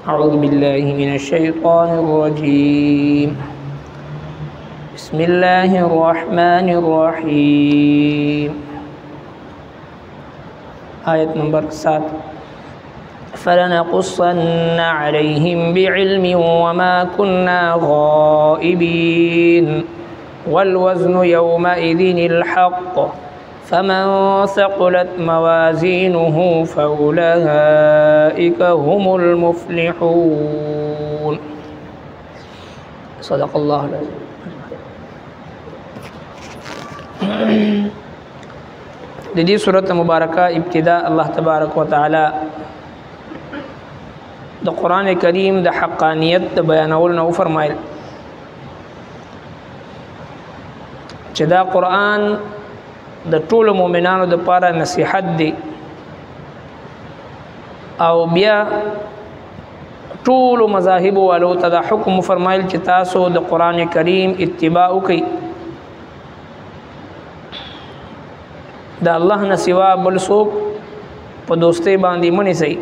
أعوذ بالله من الشيطان الرجيم. بسم الله الرحمن الرحيم. آية نمبر 7. فلنقصن عليهم بعلم وما كنا غائبين والوزن يومئذ الحق فمن ثقلت موازينه فأولئك هم المفلحون. صدق الله العظيم. د دې سورۃ مبارکه ابتدا الله تبارک وتعالى د قرآن کریم د حقانیت د بیانولو نو فرمایل چې دا قرآن د ټولو مؤمنانو د پاره نصیحت دی او بیا ټولو مذاهب والو ته دا حکم فرمایل چې تاسو د قرآن کریم اتباع وکړئ، د الله نه سوا بل څوک په دوستۍ باندې منیسئ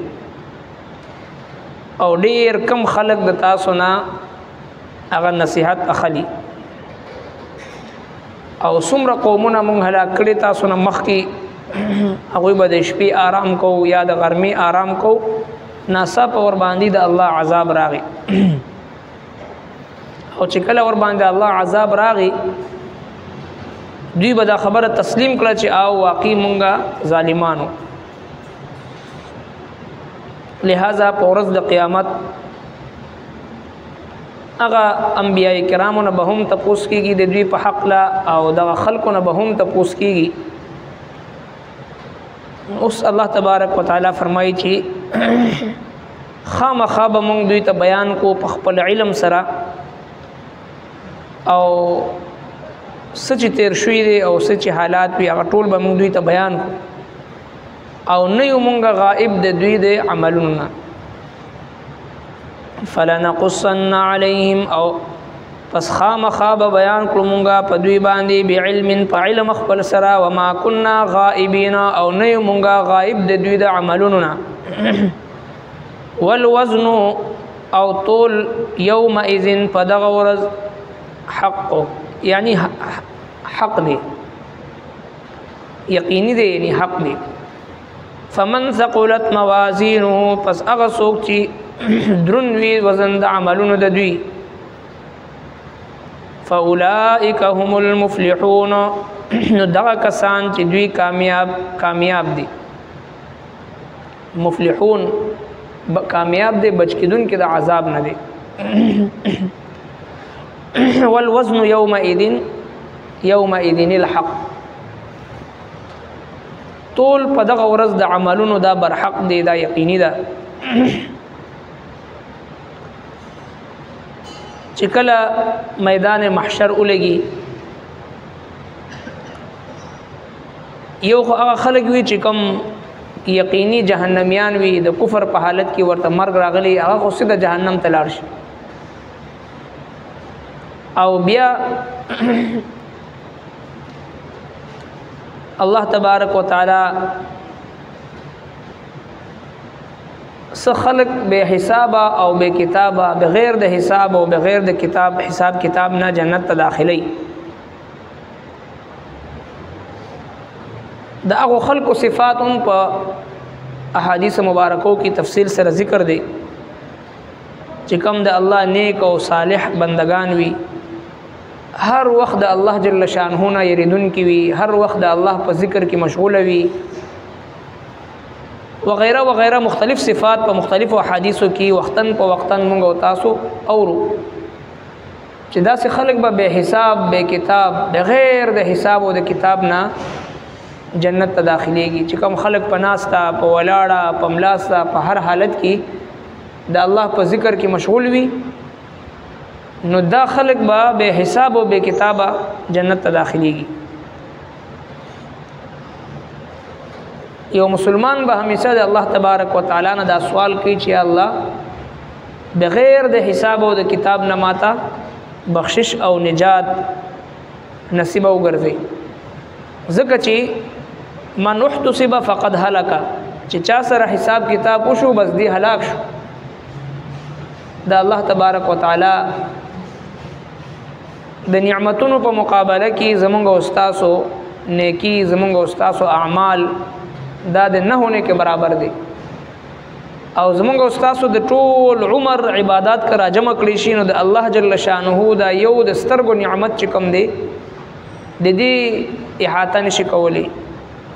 او ډیر کم خلق د تاسو نه هغه نصیحت اخلي او څومره قومونه مونږ هلاک کړي تاسو نه مخکې هغوی به د شپې آرام کو یا د غرمې آرام کو ناڅاپه ور باندې د الله عذاب راغی او چې کله ور باندې الله عذاب راغی دوی به دا خبره تسلیم کړه چې او واقعي مونږه ظالمانو. لہذا په ورځ د قیامت هغه انبیاء کرامو نه به هم تپوس کېږي د دوی په حق لا او دغه خلکو نه به هم تپوس کېږي. اوس الله تبارک وتعالی فرمایي چې خامخا به مونږ دوی ته بیان کو په خپل علم سره او څه چې تیر شوي دي او څه چې حالات وي هغه ټول به مونږ دوی ته بیان کو او نه یو مونږه غائب د دوی د عملونو نه. فلنقصن عليهم او پس خامخا به بیان کړو مونږه په دوی باندې بعلم په علم خپل سره وما كنا غائبین او نه یو مونږه غائب د دوی د عملونو نه. والوزن او طول یومئذ په دغه ورځ حق یعنی حق دی یقیني دی یعنی حق دی. فمن ثقلت موازینه پس هغه څوک چې درون وي وزن د عملونو د دوی فاولئک هم المفلحون نو دغه کسان چې دوی کامیاب دي. مفلحون کامیاب دي بچ کیدون کې د عذاب نه دي. والوزن يومئذ الحق طول په دغه ورځ د عملونو دا برحق دی دا یقیني ده. چې کله میدان محشر ولګي یو خو هغه خلک وي چې کوم یقیني جهنميان وي د کفر په حالت کې ورته مرګ راغلی هغه خو سیده جهنم ته لاړ شي او بیا الله تبارک وتعالى څه خلق بے حساب او بے کتاب بغیر د حساب او بغیر د کتاب حساب کتاب نه جنت ته داخلي. د هغه خلق صفات هم په احادیث مبارکو کی تفصیل سره ذکر دی چې کوم د الله نیک او صالح بندگان وي هر وخت د الله جل شانه نه یریدون کی وي هر وخت د الله په ذکر کې مشغول وي وغیرہ وغیرہ مختلف صفات په مختلف احادیثو کې وختن په وختن موږ او تاسو اورو چې داسې خلق به بے حساب بے کتاب بغیر د حساب او د کتاب نه جنت ته داخليږي. چې کوم خلق په ناستا په ولاړه په ملاستا په هر حالت کې د الله په ذکر کې مشغول وي نو دا خلق به بے حساب او بے کتابه جنت ته داخليږي. یو مسلمان به همیشه د الله تبارک وتعالى نه دا سوال کوي چې الله بغیر د حساب او د کتاب نه ماته بخشش او نجات نصیب او ګرځي. ځکه چې من احتسب فقد هلك چې چا سره حساب کتاب وشو بس دی هلاک شو د الله تبارک وتعالى د نعمتونو په مقابله کې زمونږ استادو نیکی زمونږ استادو اعمال دا د نه هونه کې برابر دي او زمونږ استادو د ټول عمر عبادت کرا جمع کړی شي نو د الله جل شانه دا یو د سترګو نعمت چې کوم دی د دې احاطه نشي کولی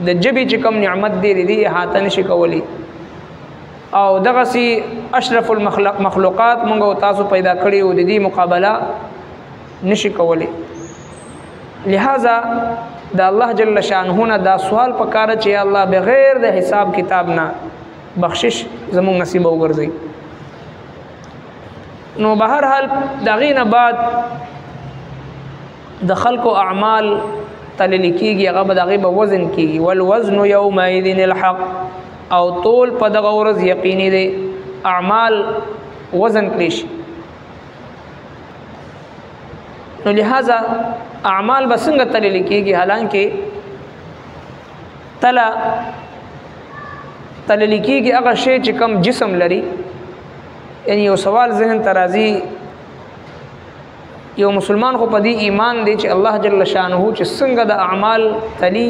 د جبې چې کوم نعمت دی د دې احاطه نشي کولی او دغه سي اشرف المخلوقات موږ تاسو پیدا کړی او د دې مقابله نشي کولی لہذا د الله جل شانه نه دا سوال پکاره چې الله بغیر د حساب کتاب نه بخشش زموږ نصیب وګرځي نو بهر حال دغه نه بعد د خلق اعمال تلل کیږي هغه به دغه وزن کیږي والوزن يومئذ الحق او طول په دغه ورځ یقیني دي اعمال وزن کړي شي نو لہذا اعمال بسنګ تلل کیږي حالانکه تلل کیږي هغه شی چې کم جسم لري یعنی یو سوال ذهن ترازی یو مسلمان خو په دې ایمان دی چې الله جل شانه چې څنګه د اعمال تلی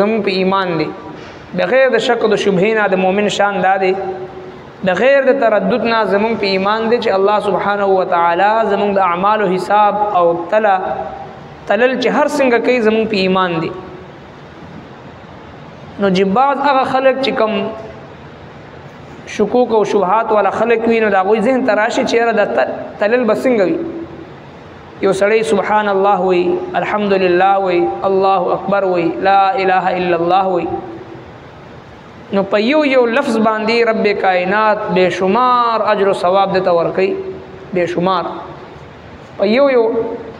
زمو په ایمان دی بغیر د شک او د شبهه نه د مؤمن شان دی بغیر د تردد نه زمو په ایمان دی چې الله سبحانه و تعالی زمو د اعمال او حساب او تلل چې هر څنګه کوي زمو په ایمان دی نو جباز هغه خلق چې کم شکوک او شبهات ولا خلق وینو دا غوي ذهن تراشي چې را د تلل بسنګوي یو سړی سبحان الله وی الحمدلله وی الله اکبر وی لا اله الا الله وی نو په یو لفظ باندې رب کائنات بے شمار اجر او ثواب د تور کوي بے شمار په یو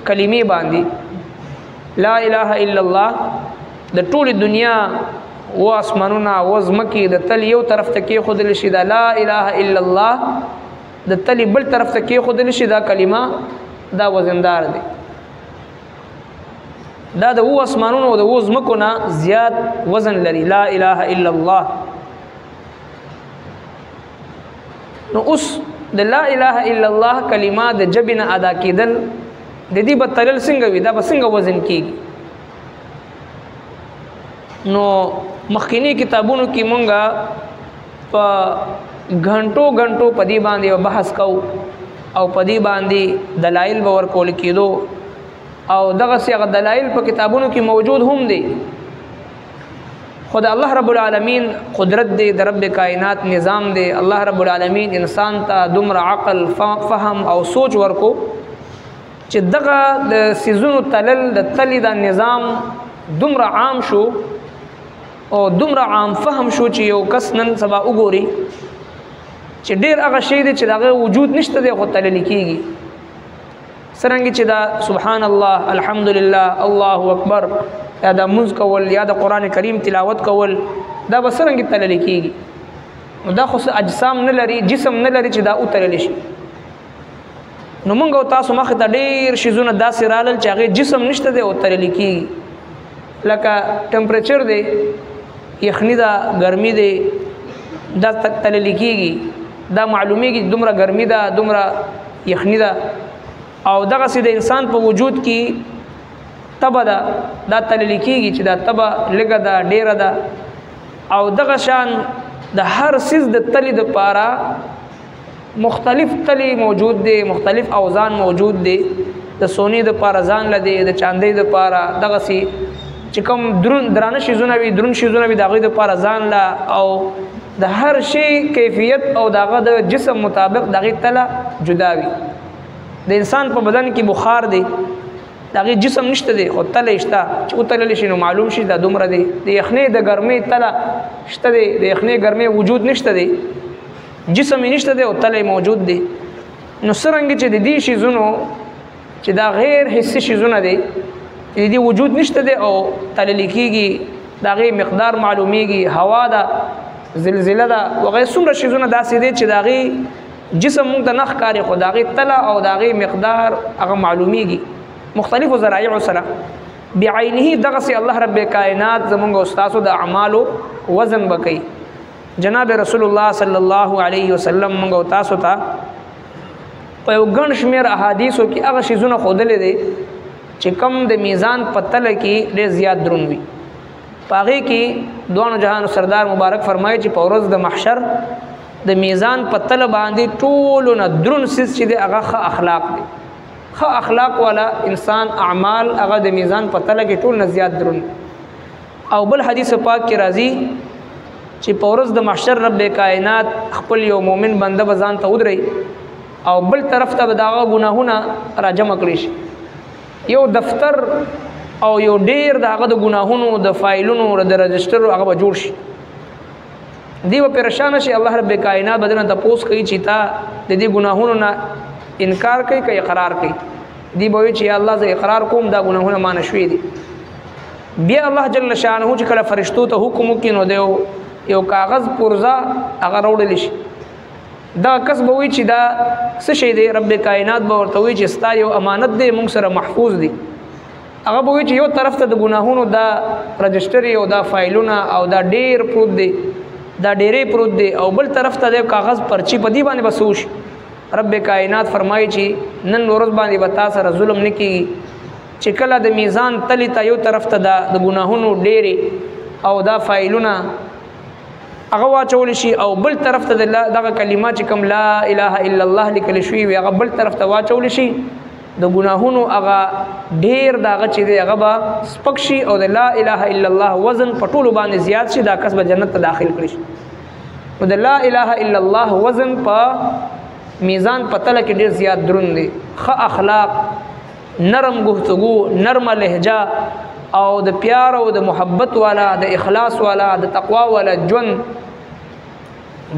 کلمې باندې لا اله الا الله د ټول دنیا و اسمانونه و زمکی د تل یو طرف ته کې خود لشي دا لا اله الا الله د تل بل طرف ته کې خود لشي دا کلمه دا وزندار دی دا د و اسمانونو او د و زمکو نه زیات وزن لري لا اله الا الله نو اوس د لا اله الا الله کلمه د جبنه ادا کېدل د دې بتلل څنګه وي دا به څنګه وزن کېږي نو مخکینی کتابونو کې مونږه په غنټو په دې باندې بحث کوو او په دې باندې دلایل باور کول کېدو او دغه څنګه دلایل په کتابونو کې موجود هم دي خدای الله رب العالمین قدرت دی د رب کائنات نظام دی الله رب العالمین انسان ته دومره عقل فهم او سوچ ورکو چې دغه د سيزونو تلل د تلی دا نظام دومره عام شو او دومره عام فهم شو چې یو کس نن سبا وګوري چې ډیر هغه شی دی چې دغه وجود نشته دی خو تلل کیږي سرنګ چې دا سبحان الله الحمدلله الله اکبر یا د منځ کول یا د قران کریم تلاوت کول دا به سرنګ تلل کیږي دا خو اجسام نه لري جسم نه لري چې دا او تلل شي نو موږ تاسو مخ ته ډیر شیزونه داسې رالل چې هغه جسم نشته دی او تلل کیږي لکه ټمپریچر دی یخنی دا ګرمي دی دا تلل کیږي دا معلومیږي دومره ګرمي ده دومره یخنی ده او دغه سي د انسان په وجود کې تبه ده دا تلل کیږي چې دا تبه لګه ده ډیره ده او دغه شان د هر سیز د تلی د پاره مختلف تلی موجود دي مختلف اوزان موجود دي د سونی د پاره ځان لدی د چاندې د پاره دغه سي چې کوم درانه شیزونه وي درون شیزونه وي دغه د پاره ځان لا او د هر شی کیفیت او دغه د جسم مطابق دغه تله جدا وي د انسان په بدن کې بخار دی دغه جسم نشته دی خو تله شته چې او تله شي نو معلوم شي دا دومره دی د یخنې د ګرمۍ تله شته دی د یخنې ګرمۍ وجود نشته دی جسم نشته دی او تله موجود دی نو سرنګ چې د دې شیزونو چې دا غیر حسي شیزونه دي د دې وجود نشته دی او تله لیکيږي دغه مقدار معلومیږي هوا دا زلزله دا وغیرہ څومره شیزونه داسې دي چې دغه جسم مونږ ته نخ کاری خو دغه تله او دغه مقدار هغه معلومیږي مختلفو ذرایع سره بعینه دغه سي الله رب کائنات زمونږ استادو د اعمالو وزن وکي جناب رسول الله صلی الله علیه وسلم مونږ تاسو ته په یو ګڼ شمېر احادیثو کې هغه شیزونه ښودلې دی چې کم د میزان په تله کې ډېر زیات دروند وي. په هغې کې دوانو جهانو سردار مبارک فرمایي چې په ورځ د محشر د میزان په تله باندې ټولو نه دروند څیز چې دی هغه ښه اخلاق دی. ښه اخلاق والا انسان اعمال هغه د میزان په تله کې ټول نه زیات دروند. او بل حدیث پاک کې راځي چې په ورځ د محشر رب کائنات خپل یو مؤمن بنده به ځان ته ودرئ او بل طرف ته به د هغه ګناهونه راجمع کړي شي. یو دفتر او یو ډیر د هغه د ګناهونو د فایلونو د رجسټر هغه به جوړ شي. دی به پریشانه شي. الله رب کائنات به درنه تپوس کوي چې تا د دې ګناهونو نه انکار کوي که اقرار کوي. دی به وایي چې یا الله زه اقرار کوم دا ګناهونه ما نه شوي دي. بیا الله جل شانه چې کله فرشتو ته حکم وکړي نو د یو کاغذ پرزه هغه راوړلی شي. دا کس به وایي چې دا څه شی دی؟ رب کائنات به ورته وایي چې ستا یو امانت دی موږ سره محفوظ دی. هغه به وایي چې یو طرف ته د ګناهونو دا رجسټر او دا فایلونه او دا ډیر پروت دی، دا ډیرې پروت دی، او بل طرف ته د کاغذ پرچی په دې باندې بس وشي. رب کائنات فرمایي چې نن ورځ باندې به تا سره ظلم نه کېږي چې کله د میزان تلی ته یو طرف ته د ګناهونو ډیرې او دا فایلونه هغه واچول شي او بل طرف ته دغه کلمات چې کوم لا اله الا الله لیکل شوي وي هغه بل طرف ته واچول شي. د ګناهونو هغه ډیر د هغه چې دی هغه به سپک شي او د لا اله الا الله وزن په ټولو باندې زیات شي. دا کس به جنت ته داخل کړي شي. نو د لا اله الا الله وزن په میزان په تله کې ډیر زیات دروند دی. ښه اخلاق، نرم گفتگو، نرمه لهجه او د پیار او د محبت والا، د اخلاص والا، د تقوا والا ژوند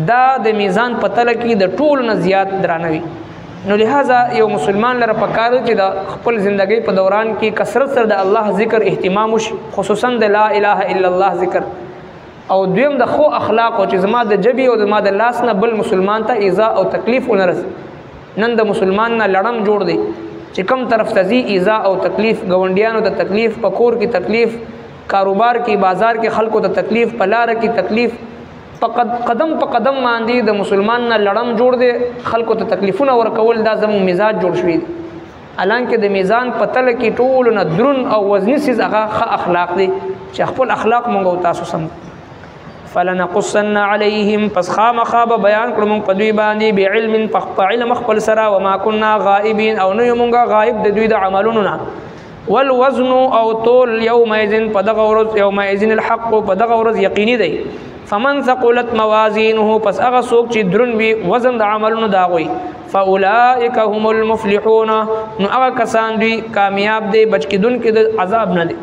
دا د میزان په تله کې د ټولو نه زیات درانوي. نو لہذا یو مسلمان لره پکار دی چې د خپل ژوندۍ په دوران کې کثرت سره د الله ذکر اهتمام وشي، خصوصا د لا اله الا الله ذکر. او دویم د خو اخلاق او چې زما د جبی او زما د لاس نه بل مسلمان ته ایذا او تکلیف ونه رسي. نن د مسلمان نه لړم جوړ دی چې کم طرف ته ځي ایذا او تکلیف، ګاونډیانو ته تکلیف، په کور کې تکلیف، کاروبار کې بازار کې خلکو ته تکلیف، په لاره کې تکلیف، قدم په قدم باندې د مسلمان نه لړم جوړ دی. خلکو ته تکلیفونه ورکول دا زموږ مزاج جوړ شوی دی. حالانکه د میزان په تله کې ټولو نه درون او وزني څیز هغه ښه اخلاق دی چې خپل اخلاق مونږ او تاسو سم. فلنقصن علیهم پس خامخا به بیان کړو مونږ په دوی باندې بعلم په علم خپل سره وما كنا غائبین او نه مونږه غائب د دوی د عملونو نه. والوزن او طول یومئذ په دغه ورځ یومئذ الحق په دغه ورځ یقیني دی. فمن ثقلت موازینه پس هغه څوک چې درون وي وزن د عملونو د هغوی فاولئک هم المفلحون نو هغه کسان دوی کامیاب دی بچ کېدونکي د عذاب نه دی.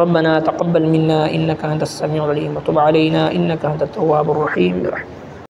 ربنا تقبل منا إنك أنت السميع العليم وتب علينا إنك أنت التواب الرحيم برحمتك.